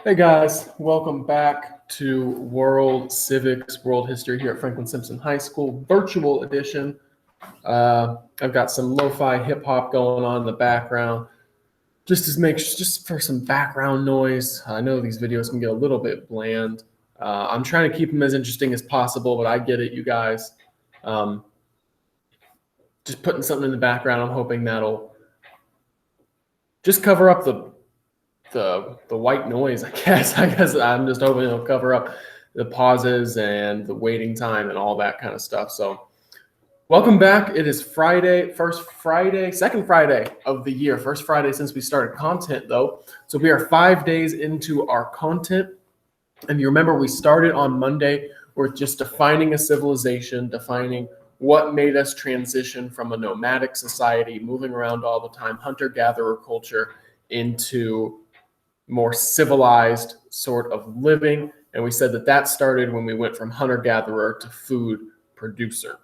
Hey guys, welcome back to World Civics, World History here at Franklin Simpson High School, virtual edition. I've got some lo-fi hip hop going on in the background, just for some background noise. I know these videos can get a little bit bland. I'm trying to keep them as interesting as possible, but I get it, you guys. Just putting something in the background. I'm hoping that'll just cover up the white noise, I guess. I'm just hoping it'll cover up the pauses and the waiting time and all that kind of stuff. So welcome back. It is Friday, second Friday of the year, first Friday since we started content though. So we are 5 days into our content. And you remember we started on Monday with just defining a civilization, defining what made us transition from a nomadic society, moving around all the time, hunter-gatherer culture, into more civilized sort of living. And we said that started when we went from hunter-gatherer to food producer.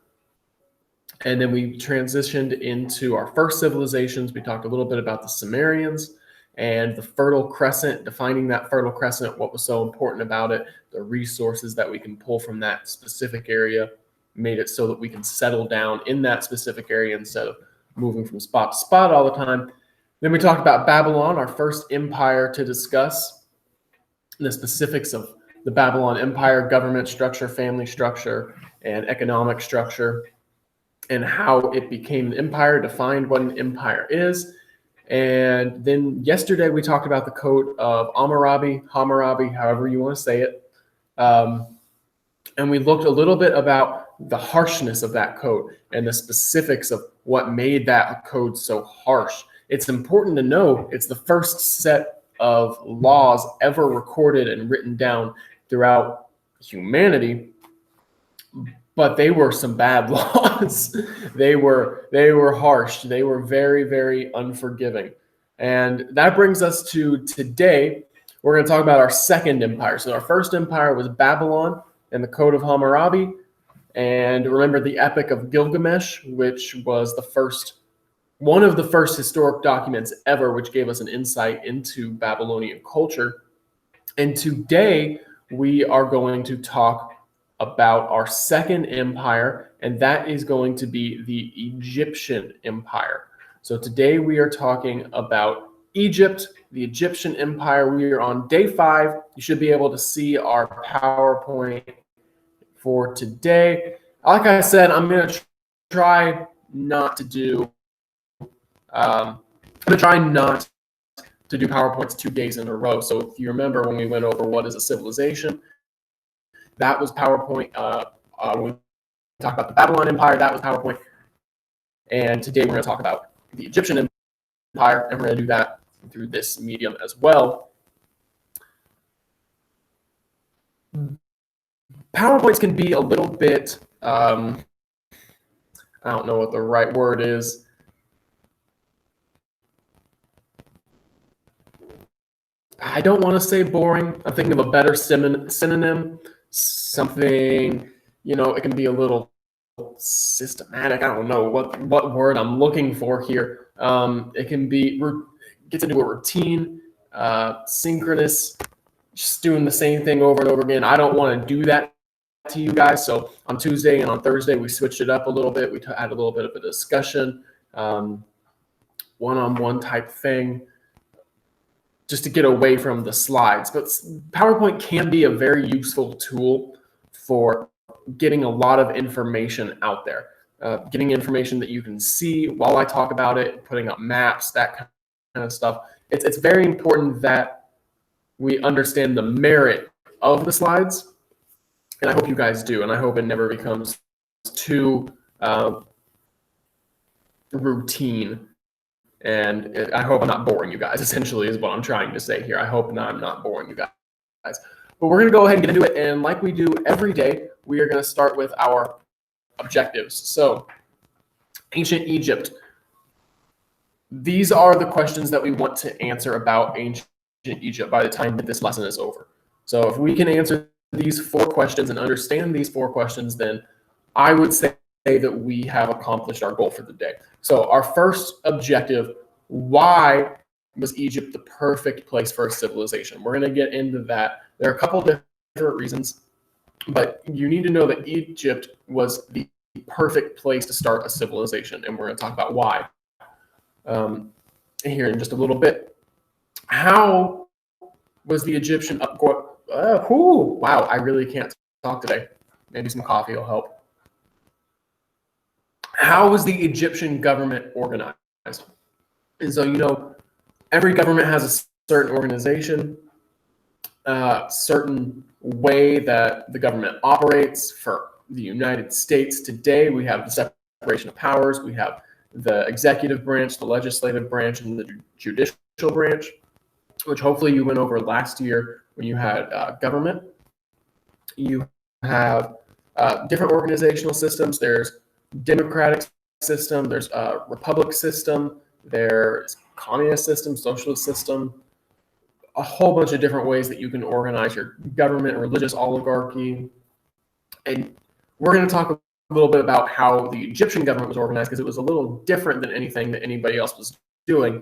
And then we transitioned into our first civilizations. We talked a little bit about the Sumerians and the Fertile Crescent, defining that Fertile Crescent, what was so important about it, the resources that we can pull from that specific area, made it so that we can settle down in that specific area instead of moving from spot to spot all the time. Then we talked about Babylon, our first empire to discuss, the specifics of the Babylon Empire, government structure, family structure, and economic structure, and how it became an empire, defined what an empire is. And then yesterday we talked about the code of Hammurabi, however you want to say it. And we looked a little bit about the harshness of that code and the specifics of what made that code so harsh. It's important to know it's the first set of laws ever recorded and written down throughout humanity, but they were some bad laws. They were harsh. They were very, very unforgiving. And that brings us to today. We're going to talk about our second empire. So our first empire was Babylon and the Code of Hammurabi. And remember the Epic of Gilgamesh, which was one of the first historic documents ever, which gave us an insight into Babylonian culture. And today we are going to talk about our second empire, and that is going to be the Egyptian Empire. So today we are talking about Egypt, the Egyptian Empire. We are on day 5. You should be able to see our PowerPoint for today. Like I said, I'm going to try not to do PowerPoints 2 days in a row. So if you remember when we went over what is a civilization, that was PowerPoint. When we talked about the Babylon Empire, that was PowerPoint. And today we're going to talk about the Egyptian Empire, and we're going to do that through this medium as well. PowerPoints can be a little bit, I don't know what the right word is. I don't want to say boring. I'm thinking of a better synonym, something, it can be a little systematic. I don't know what word I'm looking for here. It can gets into a routine, synchronous, just doing the same thing over and over again. I don't want to do that to you guys. So on Tuesday and on Thursday, we switched it up a little bit. We had a little bit of a discussion, one-on-one type thing, just to get away from the slides. But PowerPoint can be a very useful tool for getting a lot of information out there, getting information that you can see while I talk about it, putting up maps, that kind of stuff. It's very important that we understand the merit of the slides, and I hope you guys do, and I hope it never becomes too routine. And I hope I'm not boring you guys, essentially, is what I'm trying to say here. I hope I'm not boring you guys. But we're going to go ahead and get into it. And like we do every day, we are going to start with our objectives. So, ancient Egypt. These are the questions that we want to answer about ancient Egypt by the time that this lesson is over. So if we can answer these 4 questions and understand these 4 questions, then I would say that we have accomplished our goal for the day. So our first objective, why was Egypt the perfect place for a civilization? We're going to get into that. There are a couple different reasons, but you need to know that Egypt was the perfect place to start a civilization, and we're going to talk about why here in just a little bit. How was the Egyptian wow, I really can't talk today. Maybe some coffee will help. How was the Egyptian government organized? And so, every government has a certain organization, certain way that the government operates. For the United States today, we have the separation of powers. We have the executive branch, the legislative branch, and the judicial branch, which hopefully you went over last year when you had government. You have different organizational systems. There's democratic system, there's a republic system, there's communist system, socialist system, a whole bunch of different ways that you can organize your government, religious oligarchy. And we're going to talk a little bit about how the Egyptian government was organized, because it was a little different than anything that anybody else was doing.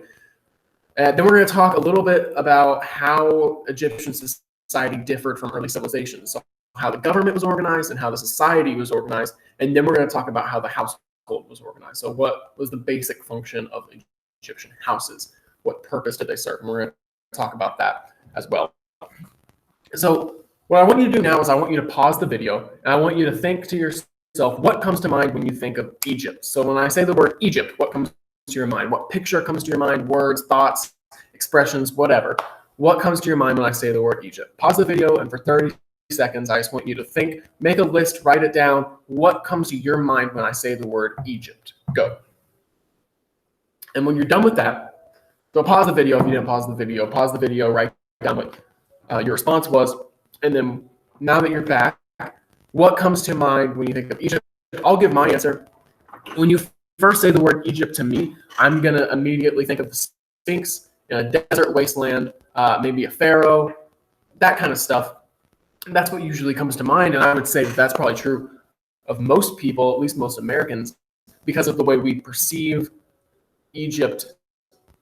Then we're going to talk a little bit about how Egyptian society differed from early civilizations. So how the government was organized and how the society was organized. And then we're going to talk about how the household was organized. So what was the basic function of Egyptian houses? What purpose did they serve? And we're going to talk about that as well. So what I want you to do now is I want you to pause the video, and I want you to think to yourself, what comes to mind when you think of Egypt? So when I say the word Egypt, what comes to your mind? What picture comes to your mind? Words, thoughts, expressions, whatever. What comes to your mind when I say the word Egypt? Pause the video, and for 30 seconds, I just want you to think, make a list, write it down. What comes to your mind when I say the word Egypt? Go. And when you're done with that, so pause the video. If you didn't pause the video, write down what your response was. And then now that you're back, what comes to mind when you think of Egypt? I'll give my answer. When you first say the word Egypt to me, I'm going to immediately think of the Sphinx in a desert wasteland, maybe a pharaoh, that kind of stuff. That's what usually comes to mind. And I would say that that's probably true of most people, at least most Americans, because of the way we perceive Egypt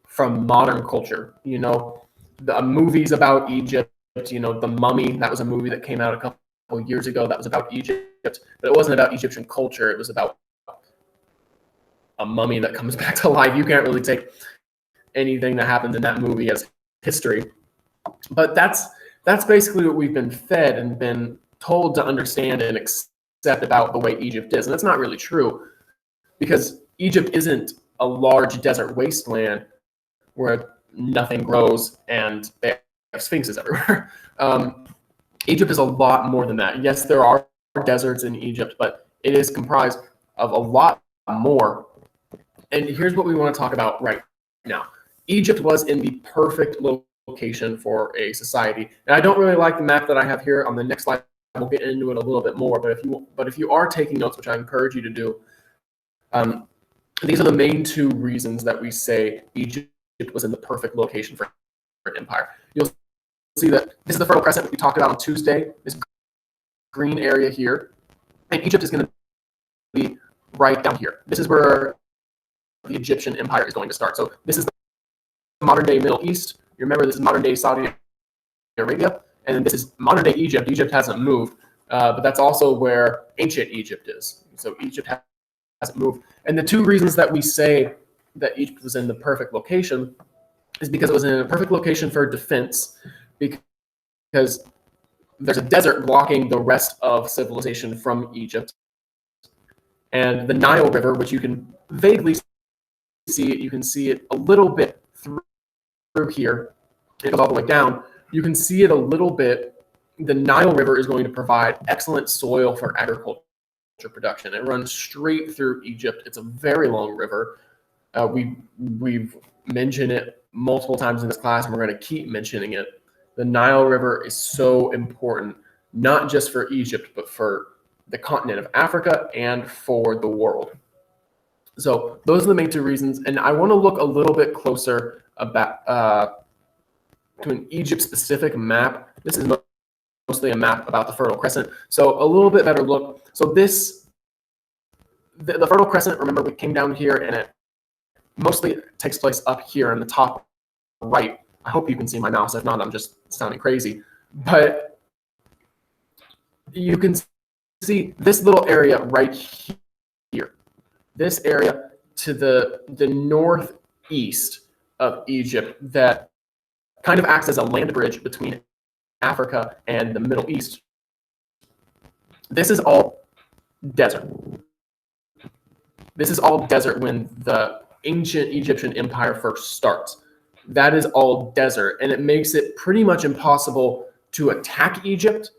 from modern culture. The movies about Egypt, The Mummy, that was a movie that came out a couple of years ago that was about Egypt, but it wasn't about Egyptian culture. It was about a mummy that comes back to life. You can't really take anything that happens in that movie as history. But that's basically what we've been fed and been told to understand and accept about the way Egypt is. And that's not really true, because Egypt isn't a large desert wasteland where nothing grows and they have sphinxes everywhere. Egypt is a lot more than that. Yes, there are deserts in Egypt, but it is comprised of a lot more. And here's what we want to talk about right now. Egypt was in the perfect location for a society. And I don't really like the map that I have here on the next slide. We'll get into it a little bit more, but if you are taking notes, which I encourage you to do, these are the main two reasons that we say Egypt was in the perfect location for an empire. You'll see that this is the Fertile Crescent that we talked about on Tuesday, this green area here, and Egypt is going to be right down here. This is where the Egyptian empire is going to start. So this is the modern day Middle East. You remember, this is modern day Saudi Arabia, and then this is modern day Egypt. Egypt hasn't moved, but that's also where ancient Egypt is. So Egypt hasn't moved. And the two reasons that we say that Egypt was in the perfect location is because it was in a perfect location for defense, because there's a desert blocking the rest of civilization from Egypt. And the Nile River, which you can vaguely see it, you can see it a little bit through here. It goes all the way down. You can see it a little bit. The Nile River is going to provide excellent soil for agriculture production. It runs straight through Egypt. It's a very long river. We've mentioned it multiple times in this class, and we're going to keep mentioning it. The Nile River is so important, not just for Egypt, but for the continent of Africa and for the world. So those are the main two reasons. And I want to look a little bit closer about to an Egypt-specific map. This is mostly a map about the Fertile Crescent. So a little bit better look. So the Fertile Crescent, remember, we came down here, and it mostly takes place up here in the top right. I hope you can see my mouse. If not, I'm just sounding crazy. But you can see this little area right here. This area to the northeast of Egypt that kind of acts as a land bridge between Africa and the Middle East. This is all desert. This is all desert when the ancient Egyptian empire first starts. That is all desert, and it makes it pretty much impossible to attack Egypt.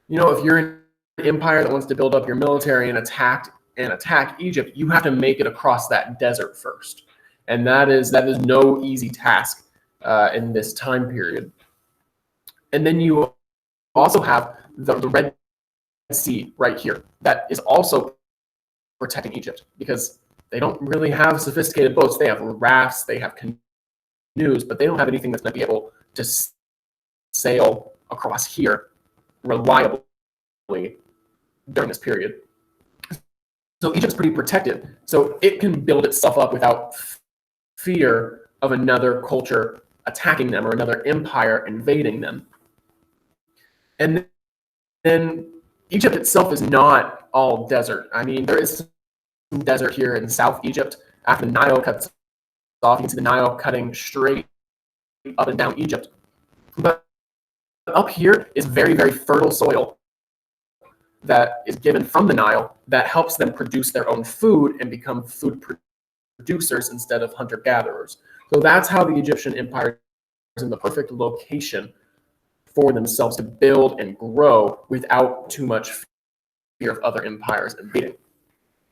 You know, if you're an empire that wants to build up your military and attack Egypt, you have to make it across that desert first, and that is no easy task in this time period. And then you also have the Red Sea right here that is also protecting Egypt, because they don't really have sophisticated boats. They have rafts, they have canoes, but they don't have anything that's going to be able to sail across here reliably during this period. So Egypt's pretty protected, so it can build itself up without fear of another culture attacking them or another empire invading them. And then Egypt itself is not all desert. I mean, there is some desert here in South Egypt. After the Nile cuts off, you can see the Nile cutting straight up and down Egypt. But up here is very, very fertile soil that is given from the Nile that helps them produce their own food and become food producers instead of hunter-gatherers. So that's how the Egyptian empire is in the perfect location for themselves to build and grow without too much fear of other empires invading.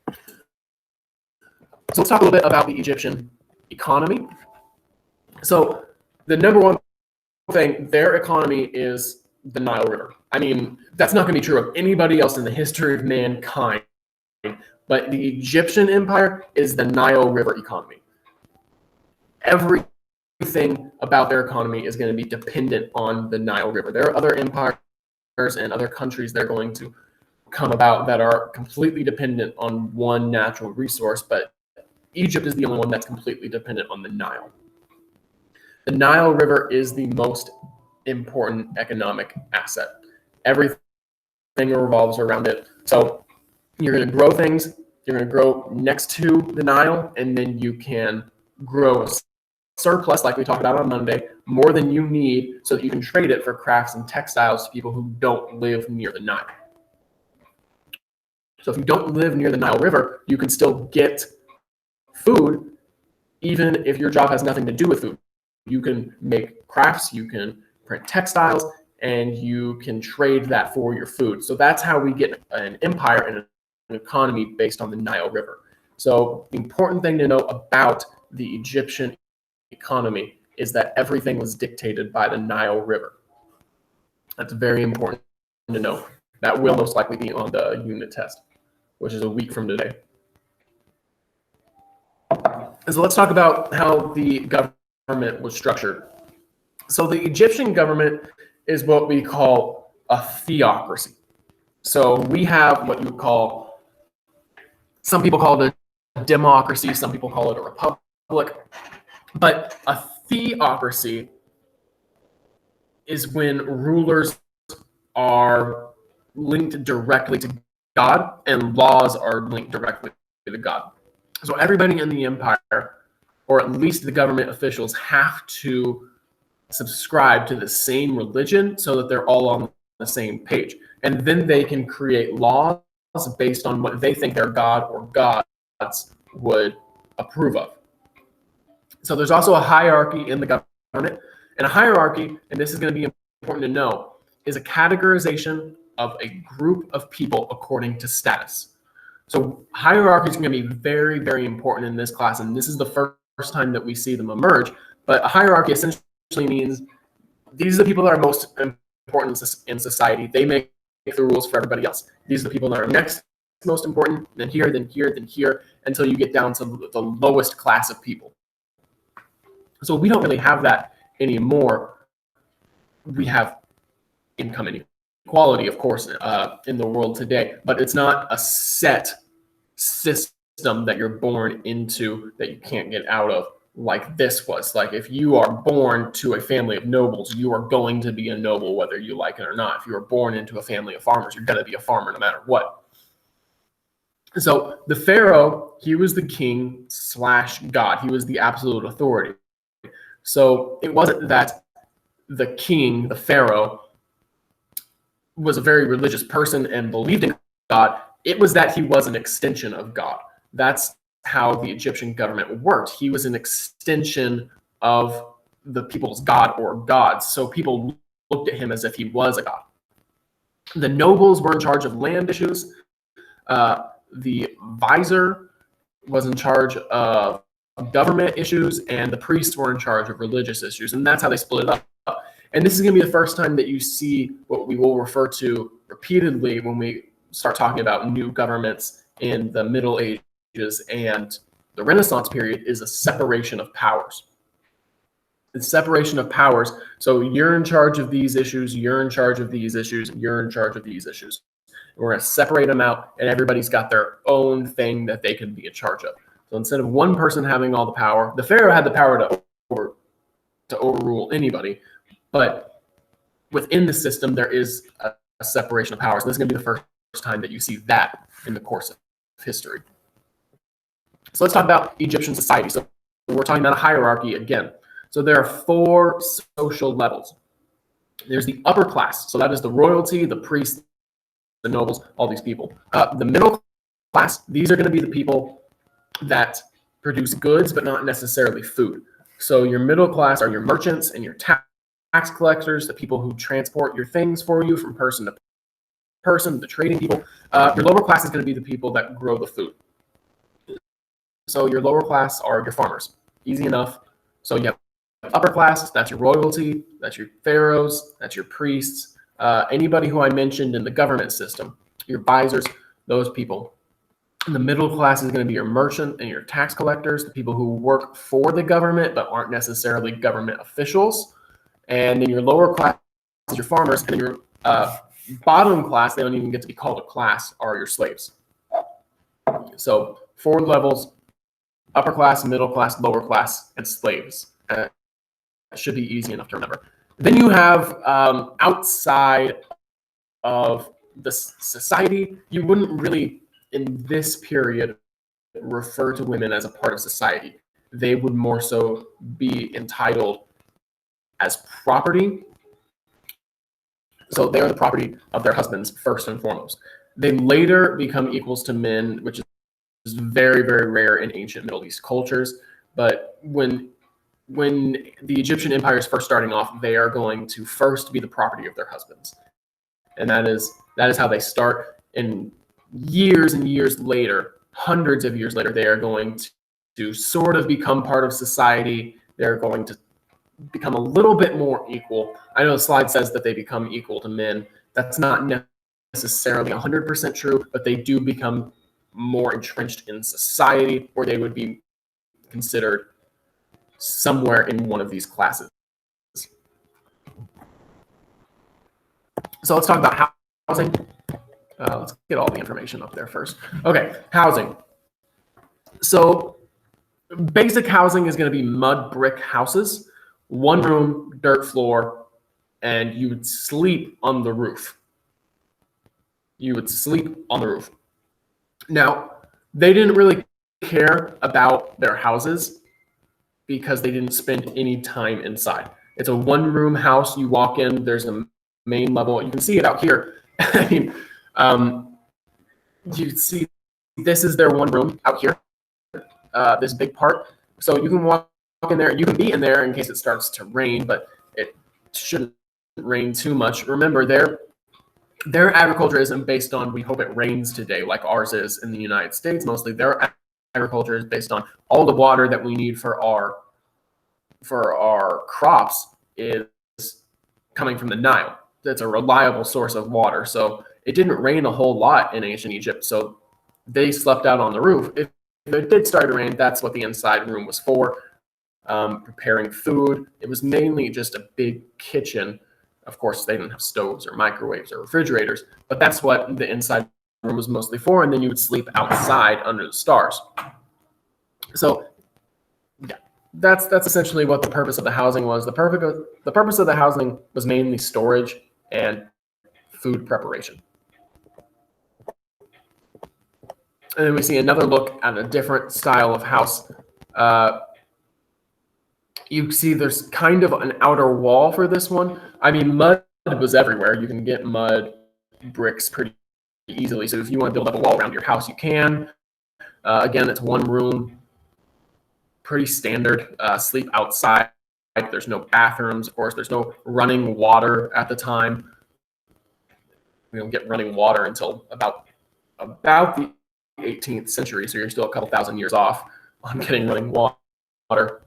So let's talk a little bit about the Egyptian economy. So the number one thing, their economy is the Nile River. I mean, that's not going to be true of anybody else in the history of mankind, but the Egyptian empire is the Nile River economy. Everything about their economy is going to be dependent on the Nile River. There are other empires and other countries that are going to come about that are completely dependent on one natural resource, but Egypt is the only one that's completely dependent on the Nile. The Nile River is the most important economic asset. Everything revolves around it. So you're going to grow things, you're going to grow next to the Nile, and then you can grow a surplus, like we talked about on Monday, more than you need so that you can trade it for crafts and textiles to people who don't live near the Nile. So if you don't live near the Nile River, you can still get food, even if your job has nothing to do with food. You can make crafts, you can print textiles, and you can trade that for your food. So that's how we get an empire and an economy based on the Nile River. So the important thing to know about the Egyptian economy is that everything was dictated by the Nile River. That's very important to know. That will most likely be on the unit test, which is a week from today. So let's talk about how the government was structured. So the Egyptian government is what we call a theocracy. So we have what you would call, some people call it a democracy, some people call it a republic. But a theocracy is when rulers are linked directly to God and laws are linked directly to God. So everybody in the empire, or at least the government officials, have to subscribe to the same religion so that they're all on the same page. And then they can create laws based on what they think their God or gods would approve of. So there's also a hierarchy in the government. And a hierarchy, and this is going to be important to know, is a categorization of a group of people according to status. So hierarchy is going to be very, very important in this class, and this is the first time that we see them emerge. But a hierarchy essentially means these are the people that are most important in society. They make the rules for everybody else. These are the people that are next most important, then here, then here, then here, until you get down to the lowest class of people. So we don't really have that anymore. We have income inequality, of course, in the world today, but it's not a set system that you're born into that you can't get out of. like this was. Like if you are born to a family of nobles, you are going to be a noble whether you like it or not. If you are born into a family of farmers, you're going to be a farmer no matter what. So the pharaoh, he was the king slash god. He was the absolute authority. So it wasn't that the king, the pharaoh, was a very religious person and believed in God. It was that he was an extension of God. That's how the Egyptian government worked. He was an extension of the people's god or gods. So people looked at him as if he was a god. The nobles were in charge of land issues. The vizier was in charge of government issues, and the priests were in charge of religious issues. And that's how they split it up. And this is going to be the first time that you see what we will refer to repeatedly when we start talking about new governments in the Middle Ages and the Renaissance period, is a separation of powers. The separation of powers. So you're in charge of these issues, you're in charge of these issues, you're in charge of these issues. We're going to separate them out, and everybody's got their own thing that they can be in charge of. So instead of one person having all the power, the pharaoh had the power to overrule anybody. But within the system, there is a separation of powers. This is going to be the first time that you see that in the course of history. So let's talk about Egyptian society. So we're talking about a hierarchy again. So there are 4 social levels. There's the upper class. So that is the royalty, the priests, the nobles, all these people. The middle class, these are going to be the people that produce goods, but not necessarily food. So your middle class are your merchants and your tax collectors, the people who transport your things for you from person to person, the trading people. Your lower class is going to be the people that grow the food. So your lower class are your farmers. Easy enough. So you have upper class, that's your royalty, that's your pharaohs, that's your priests, anybody who I mentioned in the government system, your visors, those people. And the middle class is going to be your merchant and your tax collectors, the people who work for the government but aren't necessarily government officials. And then your lower class is your farmers, and your bottom class, they don't even get to be called a class, are your slaves. So 4 levels: upper class, middle class, lower class, and slaves. That should be easy enough to remember. Then you have outside of the society, you wouldn't really, in this period, refer to women as a part of society. They would more so be entitled as property. So they are the property of their husbands first and foremost. They later become equals to men, which is very, very rare in ancient Middle East cultures. But when the Egyptian empire is first starting off, they are going to first be the property of their husbands. And that is how they start. And years and years later, hundreds of years later, they are going to sort of become part of society. They're going to become a little bit more equal. I know the slide says that they become equal to men. That's not necessarily 100% true, but they do become more entrenched in society, where they would be considered somewhere in one of these classes. So let's talk about housing. Let's get all the information up there first. Okay, housing. So basic housing is going to be mud brick houses, 1 room, dirt floor, and you would sleep on the roof. You would sleep on the roof. Now, they didn't really care about their houses because they didn't spend any time inside. It's a 1 room house. You walk in, there's a main level. You can see it out here. I mean, you see this is their 1 room out here, this big part. So you can walk in there. You can be in there in case it starts to rain, but it shouldn't rain too much. Remember, their agriculture isn't based on, we hope it rains today, like ours is in the United States. Mostly their agriculture is based on all the water that we need for our crops is coming from the Nile. That's a reliable source of water. So it didn't rain a whole lot in ancient Egypt. So they slept out on the roof. If it did start to rain, that's what the inside room was for. Preparing food. It was mainly just a big kitchen. Of course, they didn't have stoves or microwaves or refrigerators, but that's what the inside room was mostly for. And then you would sleep outside under the stars. So, yeah. that's essentially what the purpose of the housing was. The purpose of the housing was mainly storage and food preparation. And then we see another look at a different style of house. You see there's kind of an outer wall for this one. I mean, mud was everywhere. You can get mud bricks pretty easily. So if you want to build up a wall around your house, you can. Again, it's one room, pretty standard. Sleep outside. There's no bathrooms, of course. There's no running water at the time. We don't get running water until about the 18th century, so you're still a couple thousand years off on getting running water.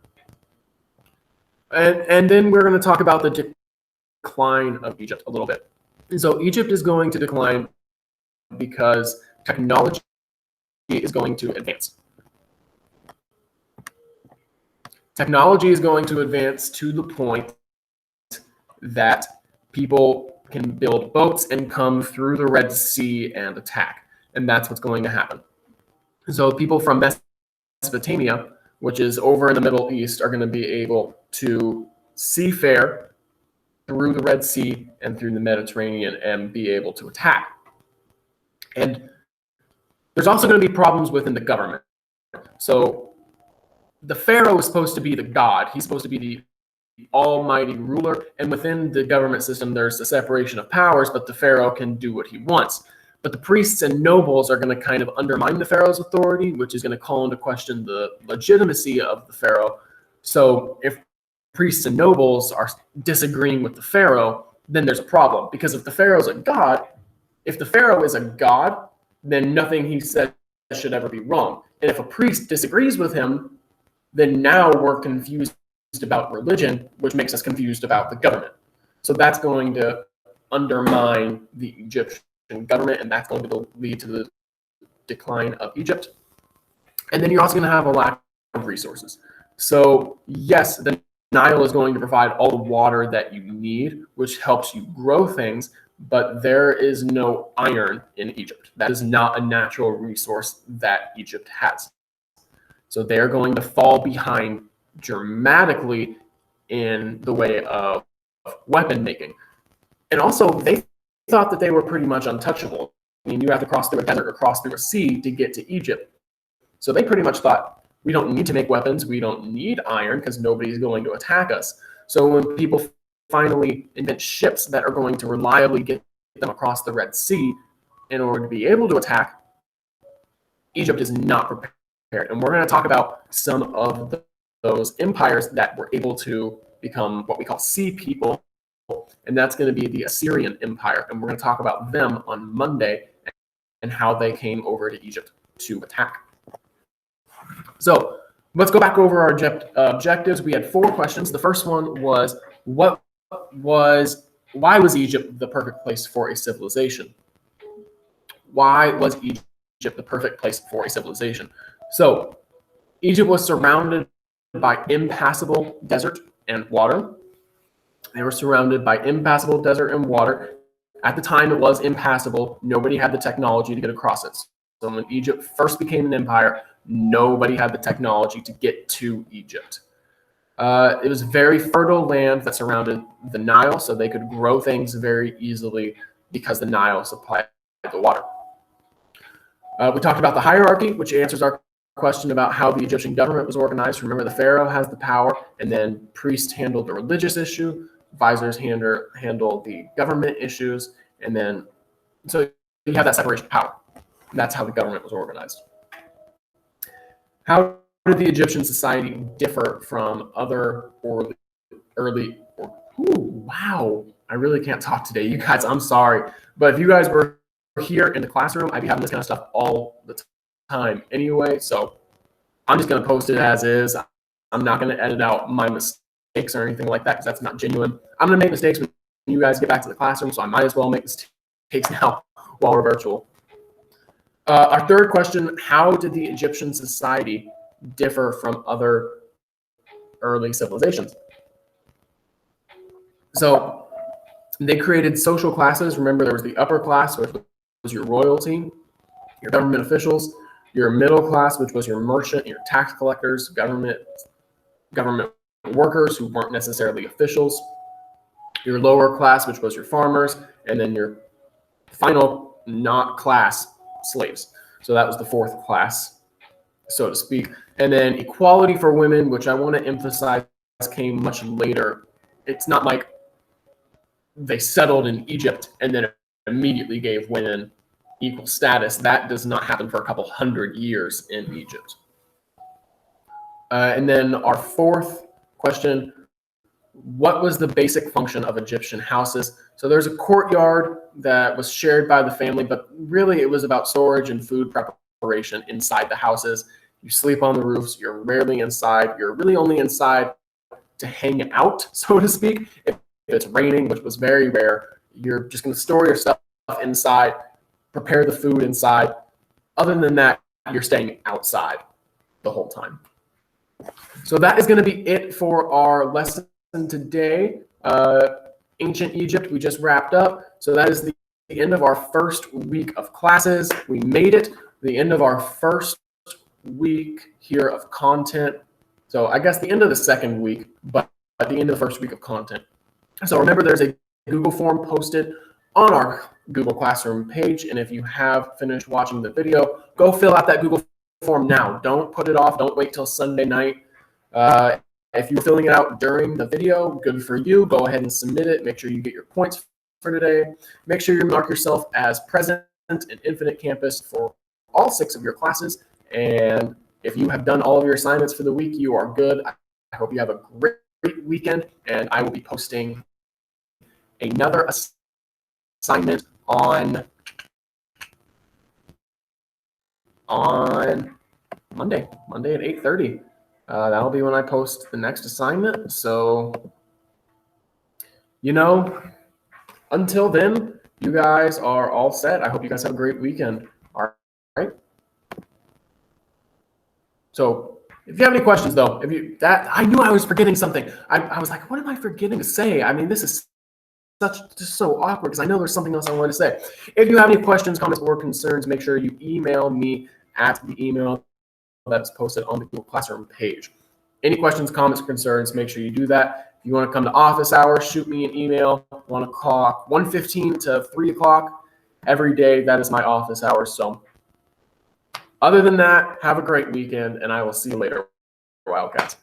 And then we're going to talk about the decline of Egypt a little bit. So Egypt is going to decline because technology is going to advance. Technology is going to advance to the point that people can build boats and come through the Red Sea and attack. And that's what's going to happen. So people from Mesopotamia, which is over in the Middle East, are going to be able to seafare through the Red Sea and through the Mediterranean and be able to attack. And there's also going to be problems within the government. So the Pharaoh is supposed to be the god. He's supposed to be the almighty ruler. And within the government system, there's a separation of powers, but the Pharaoh can do what he wants. But the priests and nobles are going to kind of undermine the Pharaoh's authority, which is going to call into question the legitimacy of the Pharaoh. So if priests and nobles are disagreeing with the Pharaoh, then there's a problem. Because if the Pharaoh is a god, then nothing he says should ever be wrong. And if a priest disagrees with him, then now we're confused about religion, which makes us confused about the government. So that's going to undermine the Egyptian government, and that's going to lead to the decline of Egypt. And then you're also going to have a lack of resources. So yes, the Nile is going to provide all the water that you need, which helps you grow things, but there is no iron in Egypt. That is not a natural resource that Egypt has. So they're going to fall behind dramatically in the way of weapon making. And also, they thought that they were pretty much untouchable. I mean, you have to cross through a desert or cross through a sea to get to Egypt. So they pretty much thought, we don't need to make weapons, we don't need iron because nobody's going to attack us. So when people finally invent ships that are going to reliably get them across the Red Sea in order to be able to attack, Egypt is not prepared. And we're going to talk about some of those empires that were able to become what we call sea people, and that's going to be the Assyrian Empire. And we're going to talk about them on Monday and how they came over to Egypt to attack. So let's go back over our objectives. We had 4 questions. The first one was, why was Egypt the perfect place for a civilization? Why was Egypt the perfect place for a civilization? So Egypt was surrounded by impassable desert and water. They were surrounded by impassable desert and water. At the time, it was impassable. Nobody had the technology to get across it. So when Egypt first became an empire, nobody had the technology to get to Egypt. It was very fertile land that surrounded the Nile, so they could grow things very easily because the Nile supplied the water. We talked about the hierarchy, which answers our question about how the Egyptian government was organized. Remember, the Pharaoh has the power, and then priests handled the religious issue, advisors handle the government issues, and then so you have that separation of power. That's how the government was organized. How did the Egyptian society differ from other wow, I really can't talk today. You guys, I'm sorry. But if you guys were here in the classroom, I'd be having this kind of stuff all the time anyway. So I'm just going to post it as is. I'm not going to edit out my mistakes or anything like that because that's not genuine. I'm going to make mistakes when you guys get back to the classroom, so I might as well make mistakes now while we're virtual. Our third question, how did the Egyptian society differ from other early civilizations? So they created social classes. Remember, there was the upper class, which was your royalty, your government officials, your middle class, which was your merchant, your tax collectors, government government workers who weren't necessarily officials, your lower class, which was your farmers, and then your final not class, slaves. So that was the fourth class, so to speak. And then equality for women, which I want to emphasize came much later. It's not like they settled in Egypt and then immediately gave women equal status. That does not happen for a couple hundred years in Egypt. And then our fourth question, what was the basic function of Egyptian houses? So there's a courtyard that was shared by the family, but really it was about storage and food preparation inside the houses. You sleep on the roofs, you're rarely inside, you're really only inside to hang out, so to speak. If it's raining, which was very rare, you're just going to store your stuff inside, prepare the food inside. Other than that, you're staying outside the whole time. So that is going to be it for our lesson today. Ancient Egypt, we just wrapped up. So that is the end of our first week of classes. We made it, the end of our first week here of content. So I guess the end of the second week, but at the end of the first week of content. So remember, there's a Google form posted on our Google Classroom page. And if you have finished watching the video, go fill out that Google form now. Don't put it off. Don't wait till Sunday night. If you're filling it out during the video, good for you. Go ahead and submit it. Make sure you get your points for today. Make sure you mark yourself as present in Infinite Campus for all 6 of your classes. And if you have done all of your assignments for the week, you are good. I hope you have a great weekend, and I will be posting another assignment on Monday at 8:30. That'll be when I post the next assignment. So, until then, you guys are all set. I hope you guys have a great weekend. All right. So, if you have any questions, though, I knew I was forgetting something. I was like, what am I forgetting to say? I mean, this is just so awkward because I know there's something else I wanted to say. If you have any questions, comments, or concerns, make sure you email me at the email that's posted on the Google Classroom page. Any questions, comments, concerns, make sure you do that. If you want to come to office hours, shoot me an email, 1 o'clock, 1:15 to 3 o'clock every day. That is my office hours. So other than that, have a great weekend, and I will see you later, Wildcats.